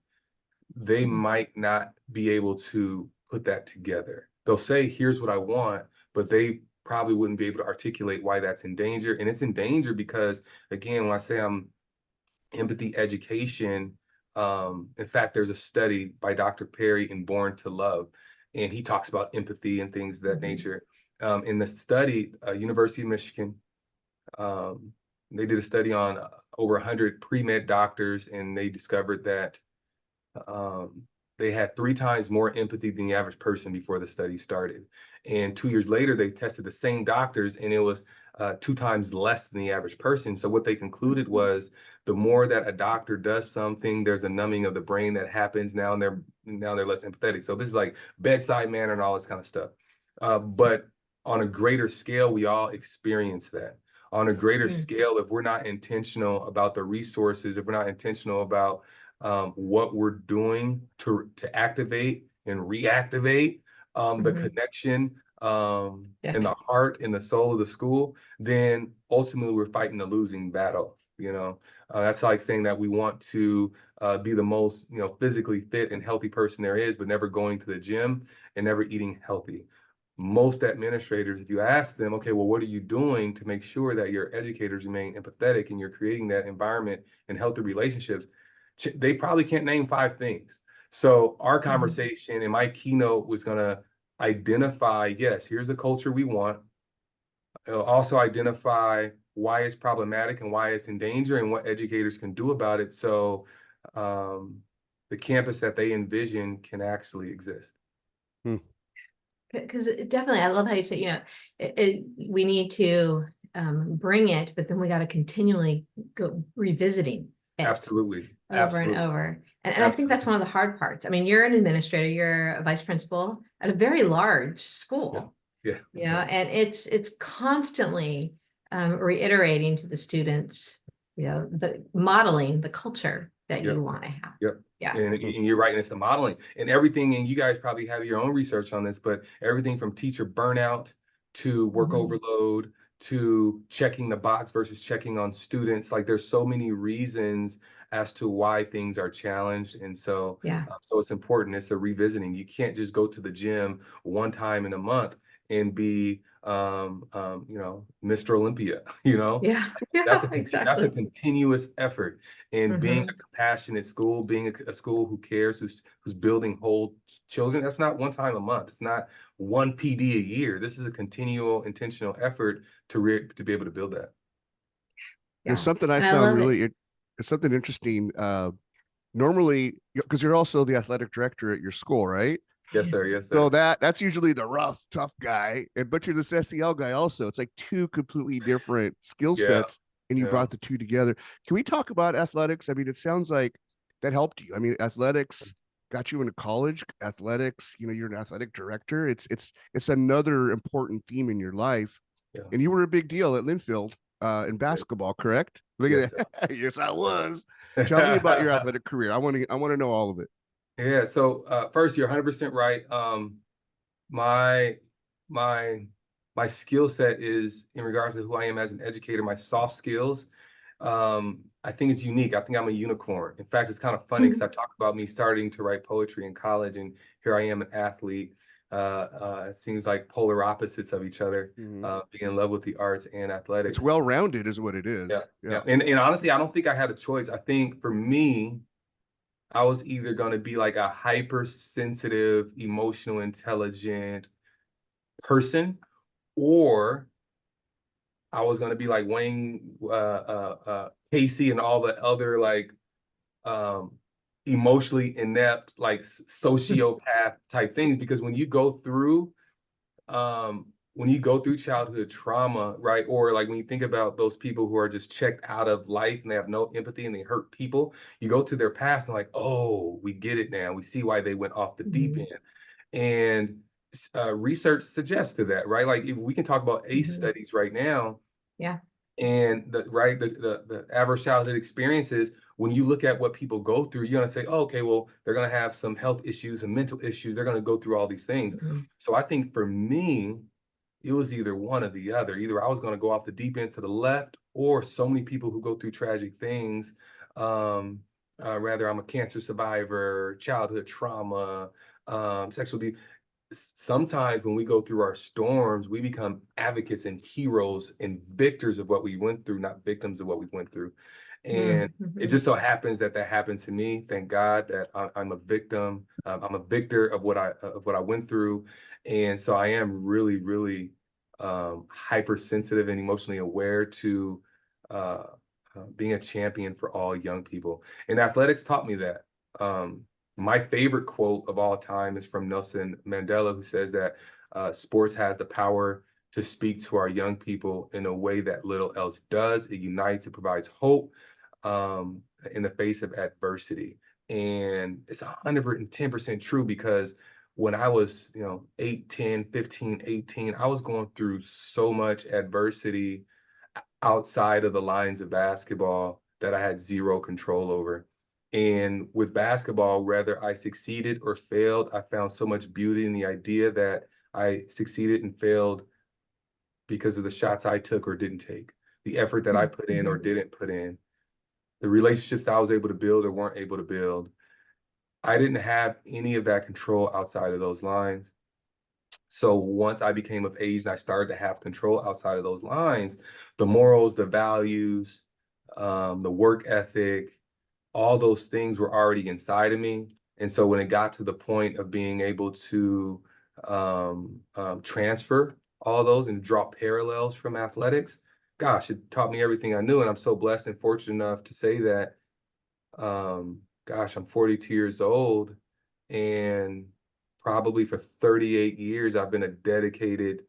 they might not be able to put that together. They'll say, here's what I want, but they probably wouldn't be able to articulate why that's in danger. And it's in danger because, again, when I say I'm empathy education, in fact, there's a study by Dr. Perry in Born to Love, and he talks about empathy and things of that nature. In the study, University of Michigan, they did a study on over 100 pre-med doctors, and they discovered that they had 3 times more empathy than the average person before the study started. And 2 years later, they tested the same doctors, and it was 2 times less than the average person. So what they concluded was the more that a doctor does something, there's a numbing of the brain that happens. Now they're less empathetic. So this is like bedside manner and all this kind of stuff. But on a greater scale, we all experience that. On a greater scale, if we're not intentional about the resources, if we're not intentional about what we're doing to activate and reactivate the connection in the heart and the soul of the school, then ultimately we're fighting a losing battle. That's like saying that we want to be the most physically fit and healthy person there is, but never going to the gym and never eating healthy. Most administrators, if you ask them, okay, well, what are you doing to make sure that your educators remain empathetic and you're creating that environment and healthy relationships, they probably can't name 5 things. So our conversation and my keynote was going to identify, yes, here's the culture we want. It'll also identify why it's problematic and why it's in danger and what educators can do about it, so the campus that they envision can actually exist. Because definitely, I love how you say, we need to bring it, but then we got to continually go revisiting it. Absolutely. Over and over. And I think that's one of the hard parts. I mean, you're an administrator, you're a vice principal at a very large school. Yeah. And it's constantly reiterating to the students, the modeling the culture that you want to have. Yeah. And you're right, and it's the modeling and everything. And you guys probably have your own research on this, but everything from teacher burnout to work overload to checking the box versus checking on students. Like there's so many reasons as to why things are challenged. And so, so it's important. It's a revisiting. You can't just go to the gym one time in a month and be Mr. Olympia, that's a continuous effort. And being a compassionate school, being a school who cares, who's building whole children, that's not one time a month. It's not one PD a year. This is a continual, intentional effort to be able to build that. There's something I found it's something interesting. Normally, because you're also the athletic director at your school, right? Yes, sir. Yes, sir. So that's usually the rough, tough guy, but you're this SEL guy also. It's like 2 completely different skill sets, and you brought the 2 together. Can we talk about athletics? I mean, it sounds like that helped you. I mean, athletics got you into college. Athletics, you're an athletic director. It's another important theme in your life, and you were a big deal at Linfield in basketball, correct? Look at that. Yes, I was. Tell me about your athletic career. I want to know all of it. Yeah. So first, you're 100% right. My skill set is in regards to who I am as an educator. My soft skills, I think it's unique. I think I'm a unicorn. In fact, it's kind of funny because I talk about me starting to write poetry in college, and here I am, an athlete. It seems like polar opposites of each other. Being in love with the arts and athletics. It's well-rounded, is what it is. Yeah. And honestly, I don't think I had a choice. I think for me, I was either going to be like a hypersensitive, emotional, intelligent person, or I was going to be like Wayne, Casey, and all the other like emotionally inept, like sociopath type things. Because when you go through childhood trauma, right? Or like when you think about those people who are just checked out of life and they have no empathy and they hurt people, you go to their past and like, oh, we get it now. We see why they went off the deep end. And research suggests to that, right? Like we can talk about ACE studies right now. Yeah. And the average childhood experiences, when you look at what people go through, you're going to say, oh, okay, well, they're going to have some health issues and mental issues. They're going to go through all these things. So I think for me, it was either one or the other. Either I was going to go off the deep end to the left, or so many people who go through tragic things. Rather, I'm a cancer survivor, childhood trauma, sexual abuse. Sometimes when we go through our storms, we become advocates and heroes and victors of what we went through, not victims of what we went through. And it just so happens that happened to me. Thank God that I'm a victim. I'm a victor of what I went through. And so I am really, really hypersensitive and emotionally aware to being a champion for all young people. And athletics taught me that. My favorite quote of all time is from Nelson Mandela, who says that sports has the power to speak to our young people in a way that little else does. It unites, it provides hope in the face of adversity. And it's 110% true, because when I was, 8, 10, 15, 18, I was going through so much adversity outside of the lines of basketball that I had zero control over. And with basketball, whether I succeeded or failed, I found so much beauty in the idea that I succeeded and failed because of the shots I took or didn't take, the effort that I put in or didn't put in, the relationships I was able to build or weren't able to build. I didn't have any of that control outside of those lines. So once I became of age and I started to have control outside of those lines, the morals, the values, the work ethic, all those things were already inside of me. And so when it got to the point of being able to transfer all those and draw parallels from athletics, gosh, it taught me everything I knew. And I'm so blessed and fortunate enough to say that, gosh, I'm 42 years old, and probably for 38 years, I've been a dedicated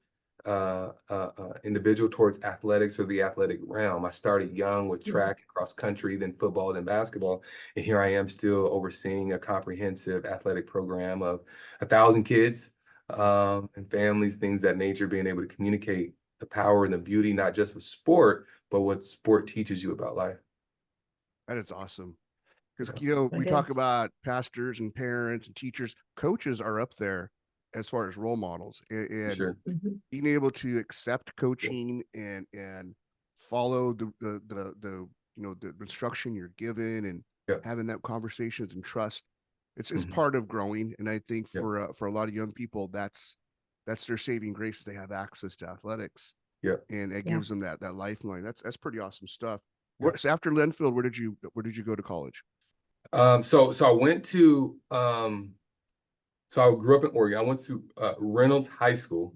individual towards athletics or the athletic realm. I started young with track, cross country, then football, then basketball. And here I am still overseeing a comprehensive athletic program of 1,000 kids and families, things that nature, being able to communicate the power and the beauty, not just of sport, but what sport teaches you about life. That is awesome. Because, It we talk is. about pastors and parents and teachers, coaches are up there as far as role models, and Sure. being able to accept coaching and follow the the instruction you're given, and Yeah. having that conversations and trust. It's Mhm. part of growing, and I think Yeah. for a lot of young people, that's their saving grace. They have access to athletics, Yeah. and it Yeah. gives them that lifeline. That's pretty awesome stuff. Yeah. So after Linfield, where did you go to college? So I went to so I grew up in Oregon. I went to Reynolds High School,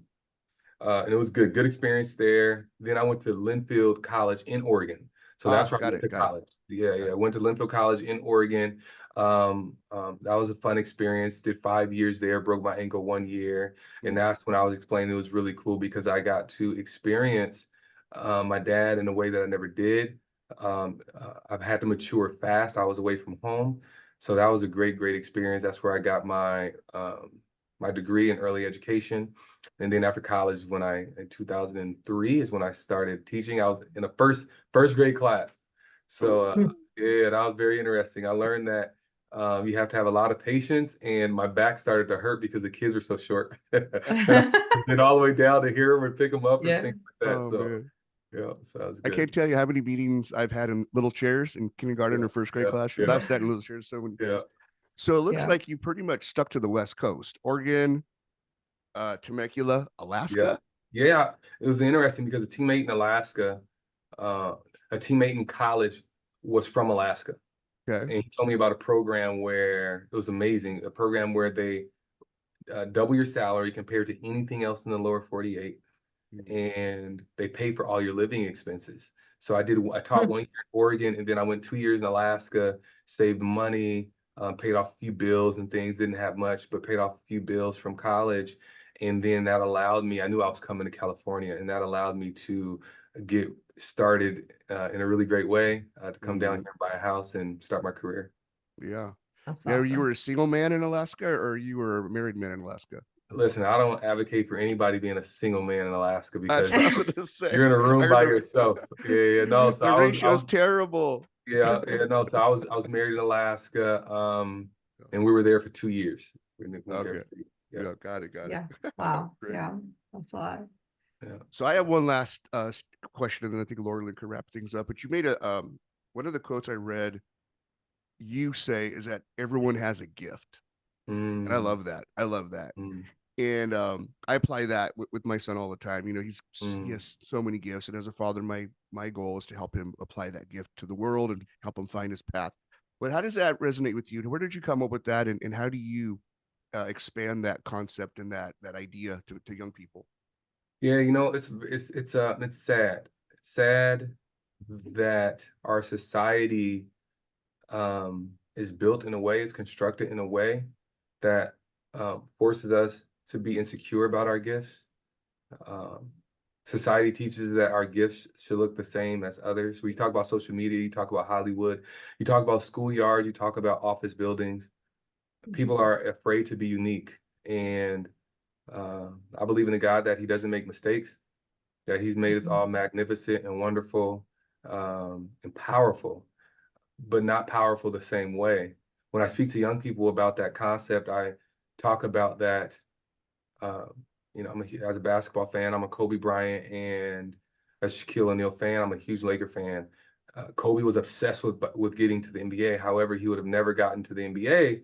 and it was good experience there. Then I went to Linfield College in Oregon. So that's where I Got went it, to got it. college. Yeah, Got yeah. it. Went to Linfield College in Oregon. That was a fun experience. Did 5 years there, broke my ankle 1 year. And that's when I was explaining it was really cool, because I got to experience my dad in a way that I never did. I've had to mature fast. I was away from home. So that was a great experience. That's where I got my degree in early education. And then after college, in 2003 is when I started teaching. I was in a first grade class. So yeah, that was very interesting. I learned that you have to have a lot of patience, and my back started to hurt because the kids were so short. And all the way down to hear them and pick them up and Yeah. things like that. Oh So man. yeah, so that was I good. can't tell you how many meetings I've had in little chairs in kindergarten Yeah, or first grade yeah, classrooms. yeah, I've sat in little chairs so many yeah. times. So it looks Yeah. like you pretty much stuck to the West Coast, Oregon, Temecula, Yeah, Alaska. yeah. It was interesting because uh, a teammate in college was from Alaska. Okay. And he told me about a program where it was amazing, a program where they double your salary compared to anything else in the lower 48, and they pay for all your living expenses. So I taught 1 year in Oregon, and then I went 2 years in Alaska, saved money, paid off a few bills and things, didn't have much, but paid off a few bills from college. And then that allowed me, I knew I was coming to California, and that allowed me to get started in a really great way, to come down here and buy a house and start my career. Yeah. That's Now, you awesome. were a single man in Alaska, or you were a married man in Alaska? Listen, I don't advocate for anybody being a single man in Alaska, That's because what I was gonna say. you're in a I room heard by yourself. Yeah, no. So the I ratio is was, terrible. yeah, no. So I was married in Alaska, and we were there for 2 years. We went there Okay. for 2 years. Yeah, got it. Yeah. Wow. Great. Yeah. That's a lot. Yeah. So I have one last question, and then I think Laura can wrap things up. But you made one of the quotes I read. You say is that everyone has a gift, and I Mm, love that. I love that, mm, and I apply that with my son all the time. He mm. has so many gifts, and as a father, my goal is to help him apply that gift to the world and help him find his path. But how does that resonate with you? Where did you come up with that, and how do you expand that concept and that idea to young people? Yeah, it's sad. It's sad that our society is built in a way, is constructed in a way that forces us to be insecure about our gifts. Um, Society teaches that our gifts should look the same as others. When you talk about social media, you talk about Hollywood, you talk about schoolyards, you talk about office buildings. People are afraid to be unique. And I believe in a God that he doesn't make mistakes, that he's made us all magnificent and wonderful and powerful, but not powerful the same way. When I speak to young people about that concept, I talk about that. Um, as a basketball fan, I'm a Kobe Bryant and a Shaquille O'Neal fan. I'm a huge Laker fan. Kobe was obsessed with getting to the NBA. However, he would have never gotten to the NBA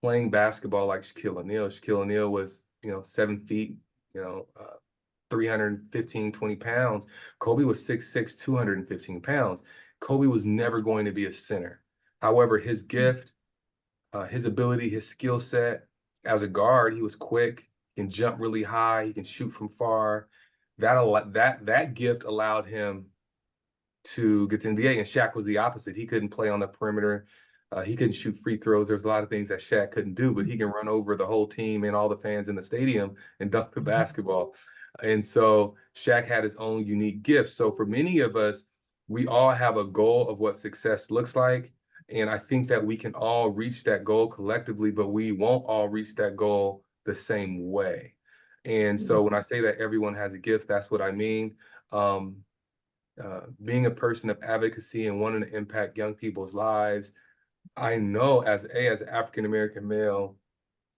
playing basketball like Shaquille O'Neal. Shaquille O'Neal was, 7 feet, 315, 20 pounds. Kobe was 6'6", 215 pounds. Kobe was never going to be a center. However, his gift, his ability, his skill set as a guard, he was quick, he can jump really high, he can shoot from far. That gift allowed him to get to NBA, and Shaq was the opposite. He couldn't play on the perimeter. He couldn't shoot free throws. There's a lot of things that Shaq couldn't do, but he can run over the whole team and all the fans in the stadium and dunk the basketball. And so Shaq had his own unique gifts. So for many of us, we all have a goal of what success looks like. And I think that we can all reach that goal collectively, but we won't all reach that goal the same way. And so when I say that everyone has a gift, that's what I mean. Being a person of advocacy and wanting to impact young people's lives, I know as an African American male,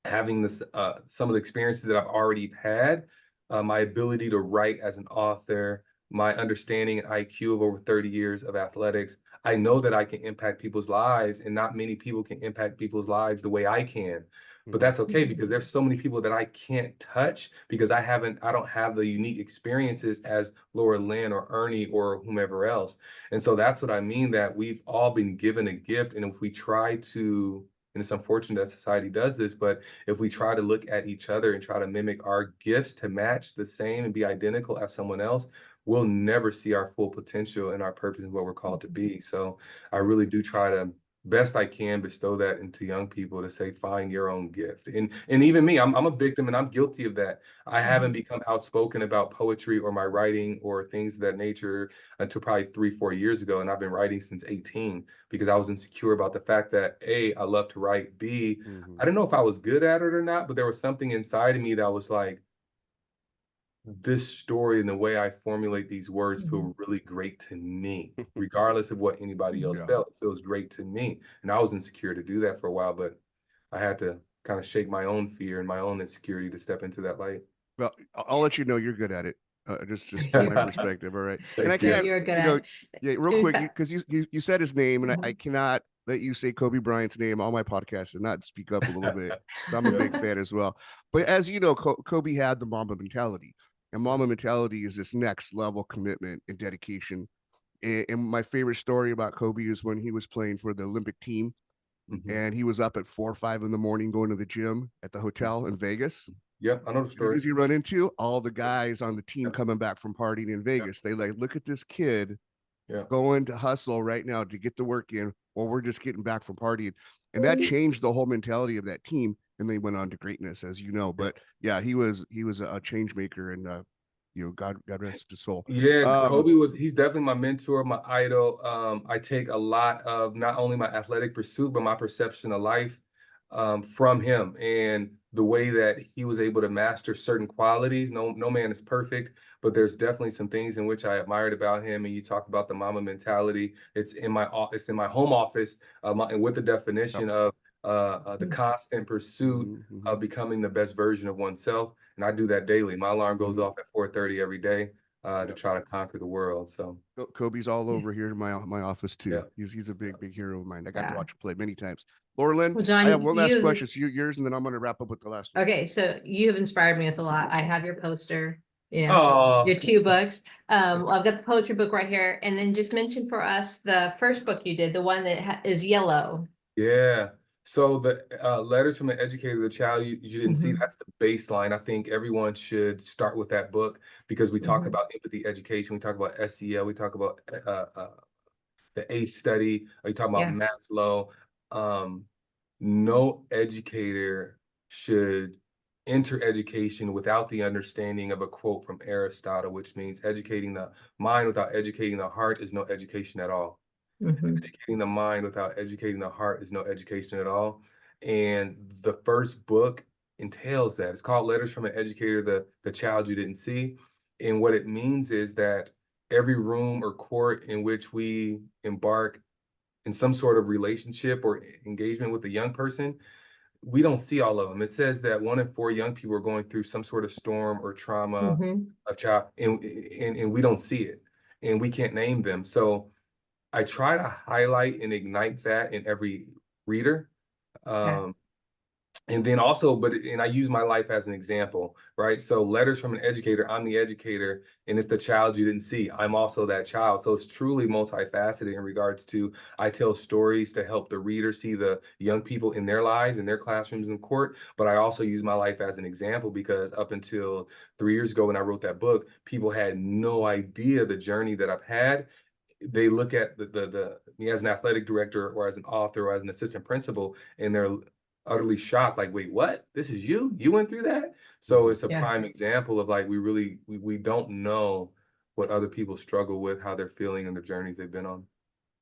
having this some of the experiences that I've already had, my ability to write as an author, my understanding and IQ of over 30 years of athletics, I know that I can impact people's lives, and not many people can impact people's lives the way I can. But that's okay, because there's so many people that I can't touch because I don't have the unique experiences as Laura Lynn or Ernie or whomever else. And so that's what I mean, that we've all been given a gift. And if we try to, and it's unfortunate that society does this, but if we try to look at each other and try to mimic our gifts to match the same and be identical as someone else, we'll never see our full potential and our purpose and what we're called to be. So I really do try to, best I can, bestow that into young people to say, find your own gift. And even me, I'm a victim and I'm guilty of that. I haven't become outspoken about poetry or my writing or things of that nature until probably 3-4 years ago. And I've been writing since 18 because I was insecure about the fact that A, I love to write. B, I didn't know if I was good at it or not, but there was something inside of me that was like, this story and the way I formulate these words feel really great to me, regardless of what anybody else felt. It feels great to me. And I was insecure to do that for a while, but I had to kind of shake my own fear and my own insecurity to step into that light. Well, I'll let you know you're good at it. Just from my perspective. All right. And I can't, You're good at yeah, real quick, because you said his name, and I cannot let you say Kobe Bryant's name on my podcast and not speak up a little bit. So I'm a big fan as well. But as you know, Kobe had the Mamba mentality. And Mamba mentality is this next level commitment and dedication. And my favorite story about Kobe is when he was playing for the Olympic team, and he was up at 4 or 5 in the morning going to the gym at the hotel in Vegas. Yeah, I know the story. Who does he run into? All the guys on the team coming back from partying in Vegas. They like, look at this kid going to hustle right now to get the work in, or we're just getting back from partying. And that changed the whole mentality of that team. And they went on to greatness, as you know. But yeah, he was a change maker, and God rest his soul. Yeah, he's definitely my mentor, my idol. I take a lot of not only my athletic pursuit, but my perception of life from him, and the way that he was able to master certain qualities. No man is perfect, but there's definitely some things in which I admired about him. And you talk about the Mamba mentality. It's in my home office, and with the definition of the constant pursuit of becoming the best version of oneself. And I do that daily. My alarm goes off at 4:30 every day to try to conquer the world. So Kobe's all over here in my office too. He's a big hero of mine. I got to watch him play many times. Laura Lynn, well, John, I have one last question. So yours, and then I'm going to wrap up with the last one. Okay, so you have inspired me with a lot. I have your poster, your 2 books. I've got the poetry book right here, and then just mention for us the first book you did, the one that is yellow. Yeah. So the Letters from an Educator to the Child, you didn't see, that's the baseline. I think everyone should start with that book because we talk about empathy education, we talk about SEL, we talk about the ACE study, are you talking about Yeah. Maslow? No educator should enter education without the understanding of a quote from Aristotle, which means educating the mind without educating the heart is no education at all. Mhm. Educating the mind without educating the heart is no education at all. And the first book entails that. It's called Letters from an Educator, the Child You Didn't See. And what it means is that every room or court in which we embark in some sort of relationship or engagement with a young person, we don't see all of them. It says that 1 in 4 young people are going through some sort of storm or trauma Mhm. of child, and we don't see it, and we can't name them. So I try to highlight and ignite that in every reader. Yeah. And then also, and I use my life as an example, right? So Letters from an Educator, I'm the educator, and it's the child you didn't see. I'm also that child. So it's truly multifaceted in regards to, I tell stories to help the reader see the young people in their lives, in their classrooms and court. But I also use my life as an example because up until 3 years ago when I wrote that book, people had no idea the journey that I've had. They look at the me as an athletic director or as an author or as an assistant principal, and they're utterly shocked, like, wait, what? This is you? You went through that? So it's a Yeah. prime example of like we don't know what other people struggle with, how they're feeling, and the journeys they've been on.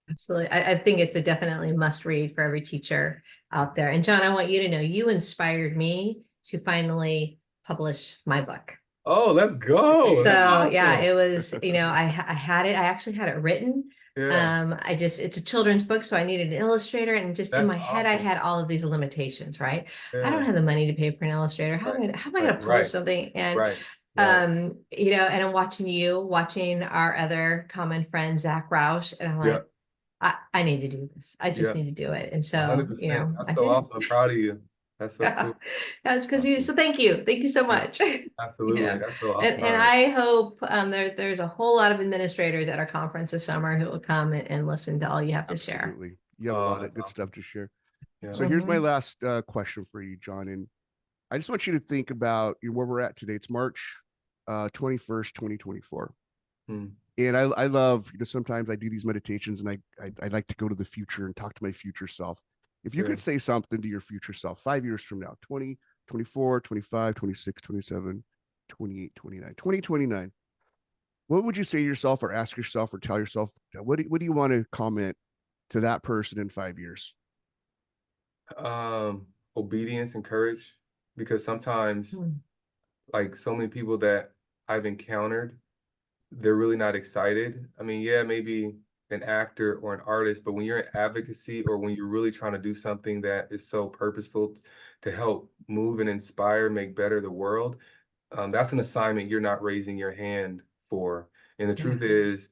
Absolutely. I think it's a definitely must read for every teacher out there. And John, I want you to know you inspired me to finally publish my book. Oh, let's go. So That's yeah, awesome. it was, I had it, I actually had it written. Yeah, It's a children's book, so I needed an illustrator, and just in that's my head, I awesome. had all of these limitations, right? I don't Yeah, have the money to pay for an illustrator. right, How am I right, going to publish right, something? And right, right. and I'm watching our other common friend, Zach Roush, and I'm Yeah, like, I need to do this. I just yeah, need to do it. And so, 100%. I That's so did. awesome. I'm proud of you. That's so Yeah. cool. That's because Awesome. so thank you. Thank you so Yeah, much. absolutely. That's so awesome. All And right. I hope there's a whole lot of administrators at our conference this summer who will come and listen to all you have to share. Absolutely. You have a Oh, lot of that's good awesome. stuff to share. Yeah. So here's my Mhm. last question for you, John. And I just want you to think about where we're at today. It's March 21st, 2024. Hmm. And I love, sometimes I do these meditations and I like to go to the future and talk to my future self. If you Yeah. could say something to your future self 5 years from now, 20, 24, 25, 26, 27, 28, 29, 2029, what would you say to yourself or ask yourself or tell yourself? What do you want to comment to that person in 5 years? Obedience and courage, because sometimes, Mm. like so many people that I've encountered, they're really not excited. I mean, yeah, maybe an actor or an artist, but when you're in advocacy or when you're really trying to do something that is so purposeful to help move and inspire, make better the world, that's an assignment you're not raising your hand for. And the Yeah. truth is,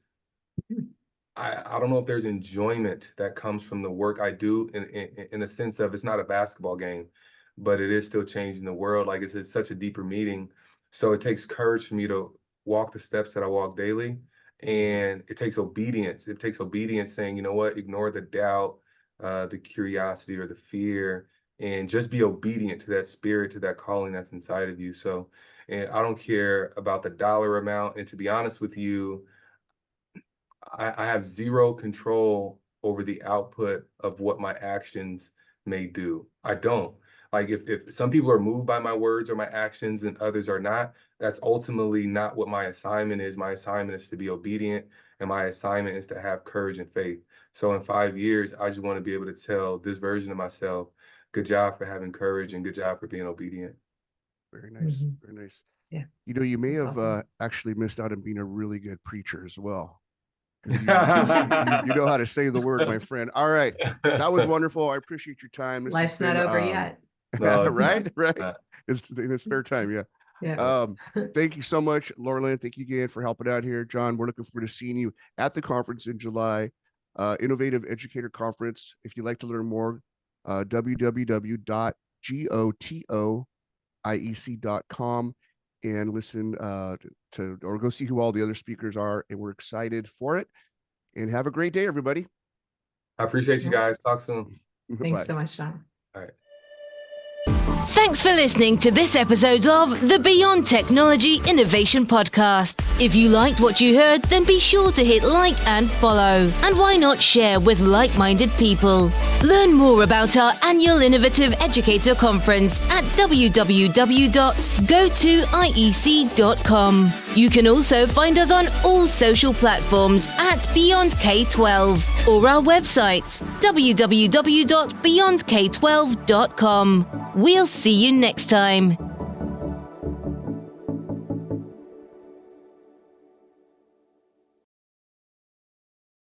I don't know if there's enjoyment that comes from the work I do in a sense of, it's not a basketball game, but it is still changing the world. Like it's such a deeper meaning. So it takes courage for me to walk the steps that I walk daily. And it takes obedience. It takes obedience saying, you know what, ignore the doubt, the curiosity or the fear, and just be obedient to that spirit, to that calling that's inside of you. So, and I don't care about the dollar amount. And to be honest with you, I have zero control over the output of what my actions may do. I don't. Like if some people are moved by my words or my actions and others are not, that's ultimately not what my assignment is. My assignment is to be obedient, and my assignment is to have courage and faith. So in 5 years, I just want to be able to tell this version of myself, good job for having courage and good job for being obedient. Very nice. Mhm. Very nice. Yeah. You may That's have awesome. actually missed out on being a really good preacher as well, because you Right. know how to say the word, my friend. All right, that was wonderful. I appreciate your time. This has Life's not been over yet. No, it's not. right, right. Not. It's in his spare time, yeah. Yeah. Um, thank you so much, Laura Lynn. Thank you again for helping out here, John. We're looking forward to seeing you at the conference in July, Innovative Educator Conference. If you'd like to learn more, www.gotoiec.com and listen to or go see who all the other speakers are. And we're excited for it. And have a great day, everybody. I appreciate you guys. Talk soon. Thanks Bye. so much, John. All right. Thanks for listening to this episode of the Beyond Technology Innovation Podcast. If you liked what you heard, then be sure to hit like and follow. And why not share with like-minded people? Learn more about our annual Innovative Educator Conference at www.gotoiec.com. You can also find us on all social platforms at Beyond K12 or our website www.beyondk12.com. We'll see you next time.